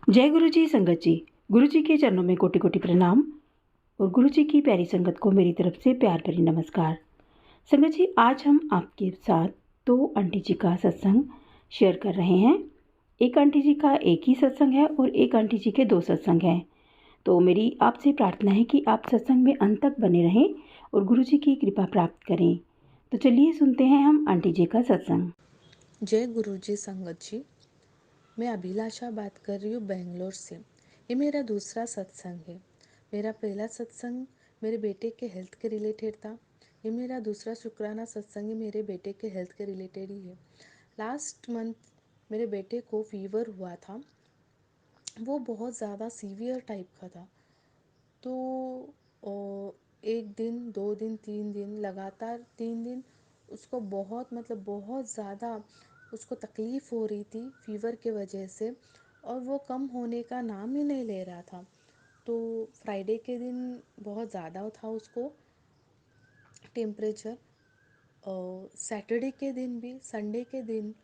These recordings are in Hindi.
जय गुरु जी संगत जी। गुरु जी के चरणों में कोटि कोटि प्रणाम और गुरु जी की प्यारी संगत को मेरी तरफ से प्यार भरी नमस्कार। संगत जी, आज हम आपके साथ दो आंटी जी का सत्संग शेयर कर रहे हैं। एक आंटी जी का एक ही सत्संग है और एक आंटी जी के दो सत्संग हैं। तो मेरी आपसे प्रार्थना है कि आप सत्संग में अंत तक बने रहें और गुरु जी की कृपा प्राप्त करें। तो चलिए सुनते हैं हम आंटी जी का सत्संग। जय गुरु जी संगत जी। मैं अभिलाषा बात कर रही हूँ बेंगलोर से। ये मेरा दूसरा सत्संग है। मेरा पहला सत्संग मेरे बेटे के हेल्थ के रिलेटेड था। ये मेरा दूसरा शुक्राना सत्संग है, मेरे बेटे के हेल्थ के रिलेटेड ही है। लास्ट मंथ मेरे बेटे को फीवर हुआ था। वो बहुत ज़्यादा सीवियर टाइप का था। तो एक दिन, 2 दिन, 3 दिन, लगातार 3 दिन उसको बहुत ज़्यादा उसको तकलीफ़ हो रही थी फीवर के वजह से, और वो कम होने का नाम ही नहीं ले रहा था। तो फ्राइडे के दिन बहुत ज़्यादा था उसको टेम्परेचर। सैटरडे के दिन भी, संडे के दिन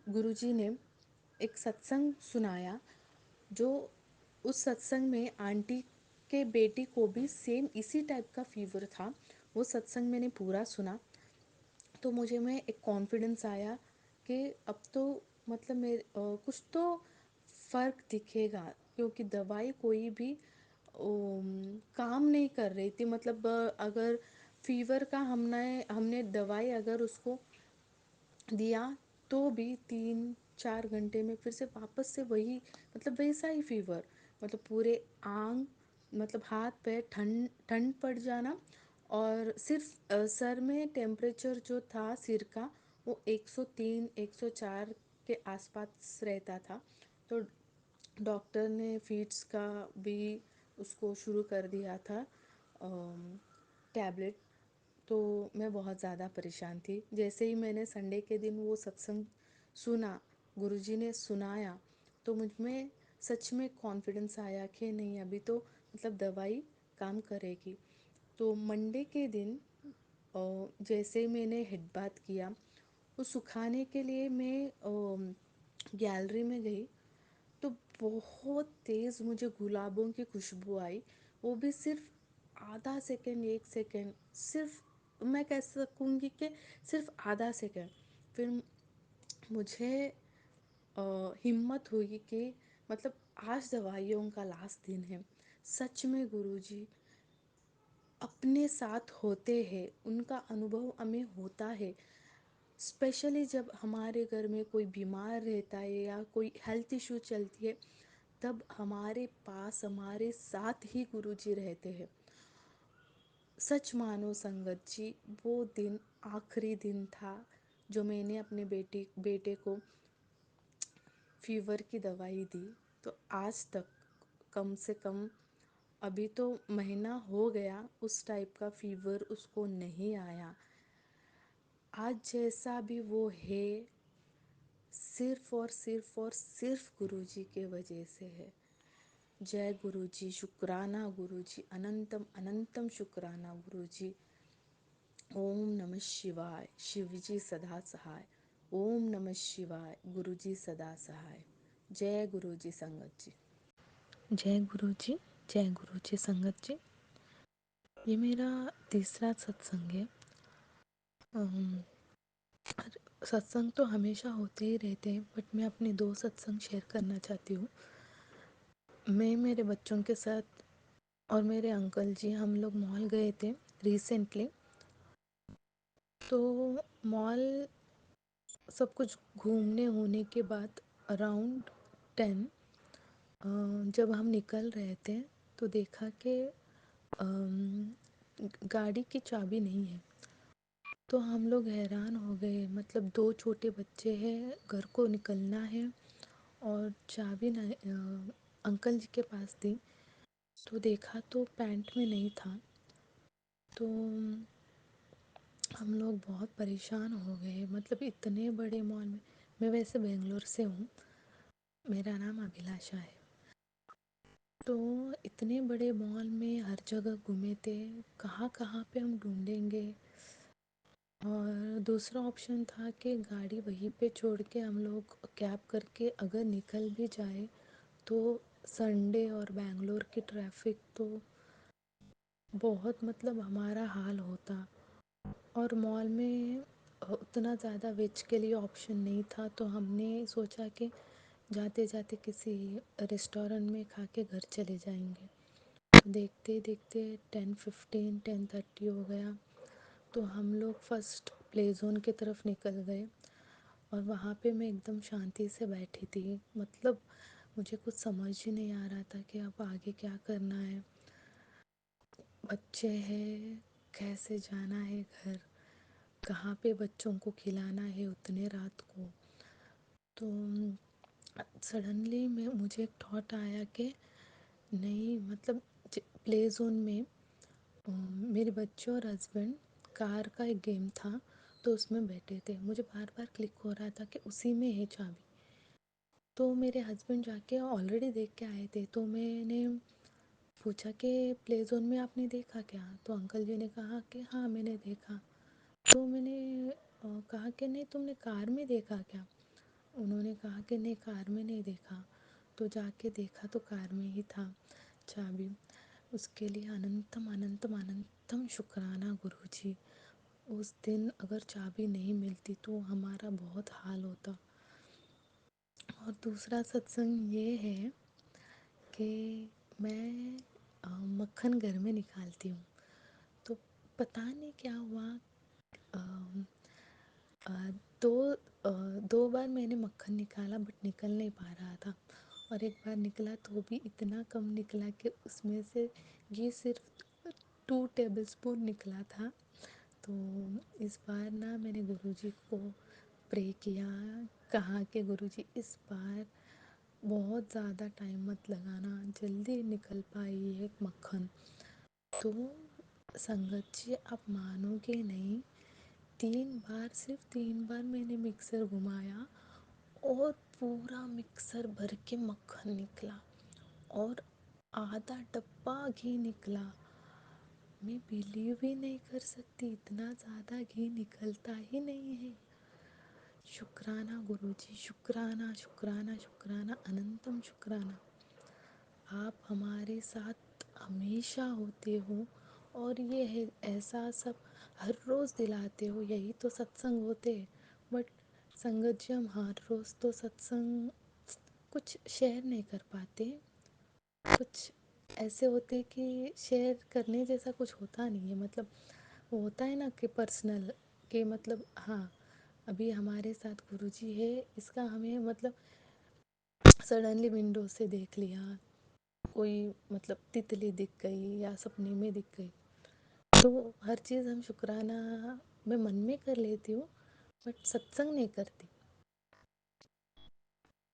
गुरुजी ने एक सत्संग सुनाया, जो उस सत्संग में आंटी के बेटी को भी सेम इसी टाइप का फीवर था। वो सत्संग मैंने पूरा सुना तो मुझे में एक कॉन्फिडेंस आया कि अब तो कुछ तो फ़र्क दिखेगा, क्योंकि दवाई कोई भी काम नहीं कर रही थी। अगर फीवर का हमने हमने दवाई अगर उसको दिया तो भी 3-4 घंटे में फिर से वापस से वही, वैसा ही फीवर, पूरे आंग, हाथ पैर ठंड ठंड पड़ जाना। और सिर्फ सर में टेम्परेचर जो था सिर का, वो 103 104 के आसपास रहता था। तो डॉक्टर ने फीड्स का भी उसको शुरू कर दिया था टैबलेट। तो मैं बहुत ज़्यादा परेशान थी। जैसे ही मैंने संडे के दिन वो सत्संग सुना, गुरुजी ने सुनाया, तो मुझ में सच में कॉन्फिडेंस आया कि नहीं, अभी तो दवाई काम करेगी। तो मंडे के दिन जैसे ही मैंने हेड बाथ किया, वो सुखाने के लिए मैं गैलरी में गई, तो बहुत तेज़ मुझे गुलाबों की खुशबू आई। वो भी सिर्फ आधा सेकेंड, 1 सेकेंड, सिर्फ मैं कह सकूँगी कि सिर्फ आधा सेकेंड। फिर मुझे हिम्मत हुई कि आज दवाइयों का लास्ट दिन है। सच में गुरुजी अपने साथ होते हैं, उनका अनुभव हमें होता है। स्पेशली जब हमारे घर में कोई बीमार रहता है या कोई हेल्थ इशू चलती है, तब हमारे पास, हमारे साथ ही गुरुजी रहते हैं। सच मानो संगत जी, वो दिन आखिरी दिन था जो मैंने अपने बेटे को फीवर की दवाई दी। तो आज तक कम से कम, अभी तो महीना हो गया, उस टाइप का फीवर उसको नहीं आया। आज जैसा भी वो है, सिर्फ गुरुजी के वजह से है। जय गुरुजी, शुक्राना गुरुजी, अनंतम अनंतम शुक्राना गुरुजी। ओम नमः शिवाय, शिवजी सदा सहाय। ओम नमः शिवाय, गुरुजी सदा सहाय। जय गुरुजी संगत जी। जय गुरु जी। जय गुरु जी संगत जी। ये मेरा तीसरा सत्संग है। सत्संग तो हमेशा होते ही रहते हैं, बट मैं अपने दो सत्संग शेयर करना चाहती हूँ। मैं मेरे बच्चों के साथ और मेरे अंकल जी, हम लोग मॉल गए थे रिसेंटली। तो मॉल सब कुछ घूमने होने के बाद अराउंड 10 जब हम निकल रहे थे, तो देखा कि गाड़ी की चाबी नहीं है। तो हम लोग हैरान हो गए, दो छोटे बच्चे हैं, घर को निकलना है और चाबी नहीं, अंकल जी के पास थी। तो देखा तो पैंट में नहीं था। तो हम लोग बहुत परेशान हो गए, इतने बड़े मॉल में। मैं वैसे बेंगलोर से हूँ, मेरा नाम अभिलाषा है। तो इतने बड़े मॉल में हर जगह घूमे थे, कहाँ कहाँ पे हम ढूंढेंगे। और दूसरा ऑप्शन था कि गाड़ी वहीं पे छोड़ के हम लोग कैब करके अगर निकल भी जाए तो संडे और बेंगलोर की ट्रैफिक तो बहुत मतलब हमारा हाल होता। और मॉल में उतना ज़्यादा वेज के लिए ऑप्शन नहीं था, तो हमने सोचा कि जाते जाते किसी रेस्टोरेंट में खा के घर चले जाएंगे। तो देखते देखते 10:30 हो गया। तो हम लोग फर्स्ट प्ले जोन की तरफ निकल गए और वहाँ पे मैं एकदम शांति से बैठी थी। मतलब मुझे कुछ समझ ही नहीं आ रहा था कि अब आगे क्या करना है। बच्चे हैं, कैसे जाना है घर, कहाँ पे बच्चों को खिलाना है उतने रात को। तो सडनली मुझे एक थॉट आया कि नहीं, मतलब प्ले जोन में मेरे बच्चे और हस्बैंड कार का एक गेम था, तो उसमें बैठे थे। मुझे बार बार क्लिक हो रहा था कि उसी में है चाबी। तो मेरे हस्बैंड जाके ऑलरेडी देख के आए थे, तो मैंने पूछा कि प्ले जोन में आपने देखा क्या? तो अंकल जी ने कहा कि हाँ मैंने देखा। तो मैंने कहा कि नहीं, तुमने कार में देखा क्या? उन्होंने कहा कि नहीं, कार में नहीं देखा। तो जाके देखा तो कार में ही था चाबी। उसके लिए अनंतम अनंतम अनंतम शुक्राना गुरुजी। उस दिन अगर चाबी नहीं मिलती तो हमारा बहुत हाल होता। और दूसरा सत्संग ये है कि मैं मक्खन घर में निकालती हूँ। तो पता नहीं क्या हुआ, अम, अ, दो दो बार मैंने मक्खन निकाला बट निकल नहीं पा रहा था। और एक बार निकला तो भी इतना कम निकला कि उसमें से घी सिर्फ 2 टेबल स्पून निकला था। तो इस बार ना मैंने गुरुजी को प्रे किया, कहा कि गुरुजी इस बार बहुत ज़्यादा टाइम मत लगाना, जल्दी निकल पाई है मक्खन। तो संगत जी, आप मानोगे नहीं, 3 बार, सिर्फ 3 बार मैंने मिक्सर घुमाया और पूरा मिक्सर भर के मक्खन निकला और आधा डब्बा घी निकला। मैं बिलीव ही नहीं कर सकती, इतना ज़्यादा घी निकलता ही नहीं है। शुक्राना गुरुजी, शुक्राना शुक्राना शुक्राना अनंतम शुक्राना। आप हमारे साथ हमेशा होते हो और ये है ऐसा सब हर रोज़ दिलाते हो। यही तो सत्संग होते। बट संगत जी, हम हर रोज़ तो सत्संग कुछ शेयर नहीं कर पाते। कुछ ऐसे होते कि शेयर करने जैसा कुछ होता नहीं है। मतलब वो होता है ना कि पर्सनल, कि मतलब हाँ अभी हमारे साथ गुरुजी है, इसका हमें मतलब सडनली विंडो से देख लिया, कोई मतलब तितली दिख गई या सपने में दिख गई, तो हर चीज़ हम शुक्राना मैं मन में कर लेती हूँ बट सत्संग नहीं करती।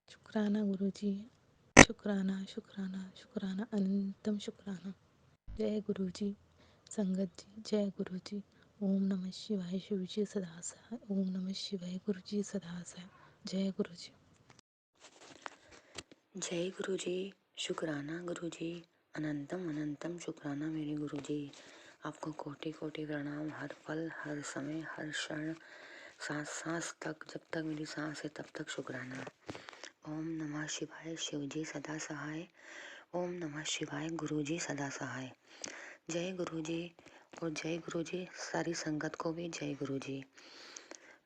शुक्राना गुरुजी, शुक्राना शुक्राना शुक्राना अनंतम शुक्राना। जय गुरुजी। संगत जी, जय गुरुजी। ओम नमः शिवाय। शिवजी सदा सहाय। ओम नमः शिवाय। गुरुजी सदा सहाय। जय गुरुजी। जय गुरुजी, शुक्राना गुरुजी, अनंतम अनंतम शुक्राना मेरे गुरुजी। आपको कोटि कोटि प्रणाम। हर पल, हर समय, हर क्षण, सांस सांस तक, जब तक मेरी सांस है तब तक शुक्राना। ओम नमः शिवाय। शिवजी सदा सहाय। ओम नमः शिवाय। गुरुजी सदा सहाय। जय गुरुजी और जय गुरुजी। सारी संगत को भी जय गुरुजी।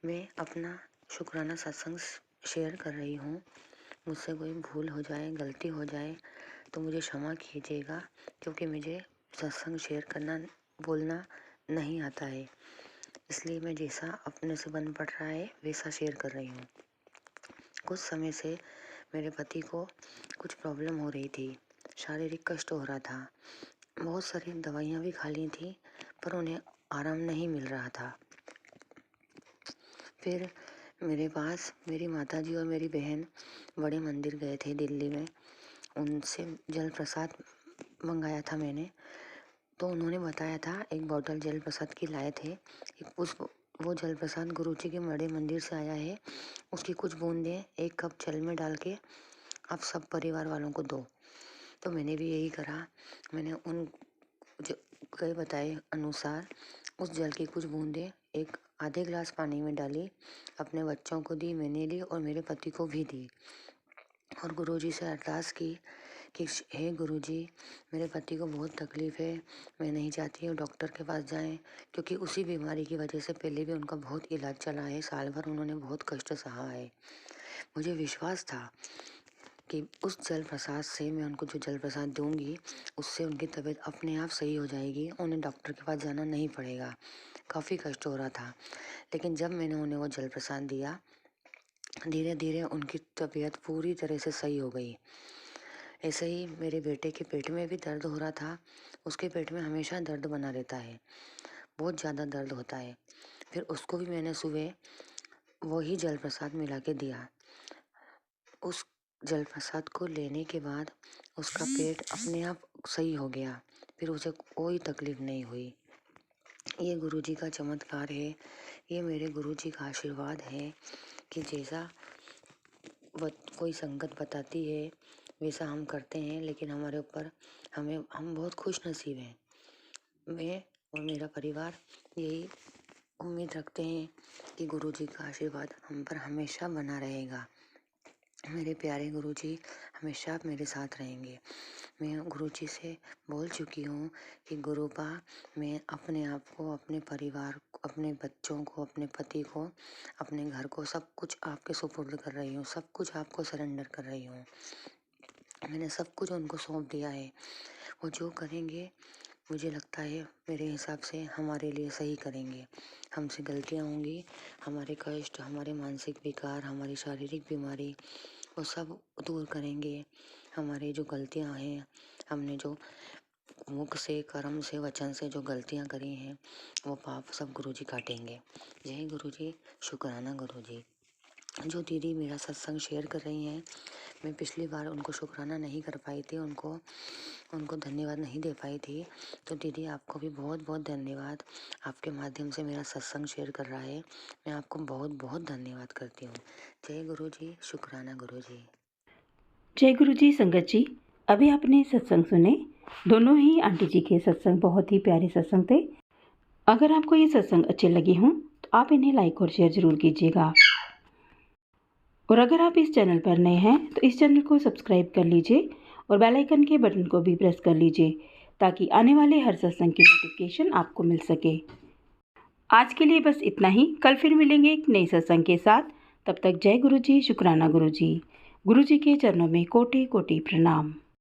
मैं अपना शुक्राना सत्संग शेयर कर रही हूँ। मुझसे कोई भूल हो जाए, गलती हो जाए तो मुझे क्षमा कीजिएगा, क्योंकि मुझे सत्संग शेयर करना, बोलना नहीं आता है। इसलिए मैं जैसा अपने से बन पड़ रहा है वैसा शेयर कर रही हूँ। कुछ समय से मेरे पति को कुछ प्रॉब्लम हो रही थी, शारीरिक कष्ट हो रहा था। बहुत सारी दवाइयाँ भी खा ली थी पर उन्हें आराम नहीं मिल रहा था। फिर मेरे पास मेरी माताजी और मेरी बहन बड़े मंदिर गए थे दिल्ली में। उनसे जल प्रसाद मंगाया था मैंने। तो उन्होंने बताया था, एक बॉटल जल प्रसाद की लाए थे। वो जल प्रसाद गुरु जी के बड़े मंदिर से आया है। उसकी कुछ बूंदें 1 कप जल में डाल के आप सब परिवार वालों को दो। तो मैंने भी यही करा। मैंने उन कई बताए अनुसार उस जल की कुछ बूंदें एक आधे गिलास पानी में डाली, अपने बच्चों को दी, मैंने ली और मेरे पति को भी दी। और गुरुजी से अरदास की कि हे गुरुजी, मेरे पति को बहुत तकलीफ़ है, मैं नहीं चाहती हूँ डॉक्टर के पास जाएं, क्योंकि उसी बीमारी की वजह से पहले भी उनका बहुत इलाज चला है, साल भर उन्होंने बहुत कष्ट सहा है। मुझे विश्वास था कि उस जल प्रसाद से, मैं उनको जो जल प्रसाद दूंगी उससे उनकी तबीयत अपने आप सही हो जाएगी, उन्हें डॉक्टर के पास जाना नहीं पड़ेगा। काफ़ी कष्ट हो रहा था, लेकिन जब मैंने उन्हें वो जल प्रसाद दिया, धीरे धीरे उनकी तबीयत पूरी तरह से सही हो गई। ऐसे ही मेरे बेटे के पेट में भी दर्द हो रहा था, उसके पेट में हमेशा दर्द बना रहता है, बहुत ज़्यादा दर्द होता है। फिर उसको भी मैंने सुबह वही जल प्रसाद मिला के दिया। उस जल प्रसाद को लेने के बाद उसका पेट अपने आप सही हो गया, फिर उसे कोई तकलीफ नहीं हुई। ये गुरुजी का चमत्कार है, ये मेरे गुरुजी का आशीर्वाद है कि जैसा कोई संगत बताती है वैसा हम करते हैं, लेकिन हमारे ऊपर हम बहुत खुश नसीब हैं। मैं और मेरा परिवार यही उम्मीद रखते हैं कि गुरुजी का आशीर्वाद हम पर हमेशा बना रहेगा। मेरे प्यारे गुरुजी हमेशा मेरे साथ रहेंगे। मैं गुरुजी से बोल चुकी हूँ कि गुरुपा, मैं अपने आप को, अपने परिवार को, अपने बच्चों को, अपने पति को, अपने घर को, सब कुछ आपके सुपुर्द कर रही हूँ, सब कुछ आपको सरेंडर कर रही हूँ। मैंने सब कुछ उनको सौंप दिया है। वो जो करेंगे मुझे लगता है मेरे हिसाब से हमारे लिए सही करेंगे। हमसे गलतियाँ होंगी, हमारे कष्ट, हमारे मानसिक विकार, हमारी शारीरिक बीमारी, वो सब दूर करेंगे। हमारी जो गलतियाँ हैं, हमने जो मुख से, कर्म से, वचन से जो गलतियाँ करी हैं, वो पाप सब गुरुजी काटेंगे। जय गुरुजी, शुक्राना गुरुजी। जो दीदी मेरा सत्संग शेयर कर रही हैं, मैं पिछली बार उनको शुक्राना नहीं कर पाई थी, उनको धन्यवाद नहीं दे पाई थी, तो दीदी आपको भी बहुत बहुत धन्यवाद। आपके माध्यम से मेरा सत्संग शेयर कर रहा है, मैं आपको बहुत बहुत धन्यवाद करती हूँ। जय गुरुजी, शुक्राना गुरुजी। जय गुरु जी। संगत जी, अभी आपने सत्संग सुने। दोनों ही आंटी जी के सत्संग बहुत ही प्यारे सत्संग थे। अगर आपको ये सत्संग अच्छे लगे हों तो आप इन्हें लाइक और शेयर जरूर कीजिएगा। और अगर आप इस चैनल पर नए हैं तो इस चैनल को सब्सक्राइब कर लीजिए और बेल आइकन के बटन को भी प्रेस कर लीजिए, ताकि आने वाले हर सत्संग की नोटिफिकेशन आपको मिल सके। आज के लिए बस इतना ही। कल फिर मिलेंगे एक नए सत्संग के साथ। तब तक जय गुरु जी, शुक्राना गुरु जी। गुरु जी के चरणों में कोटि कोटि प्रणाम।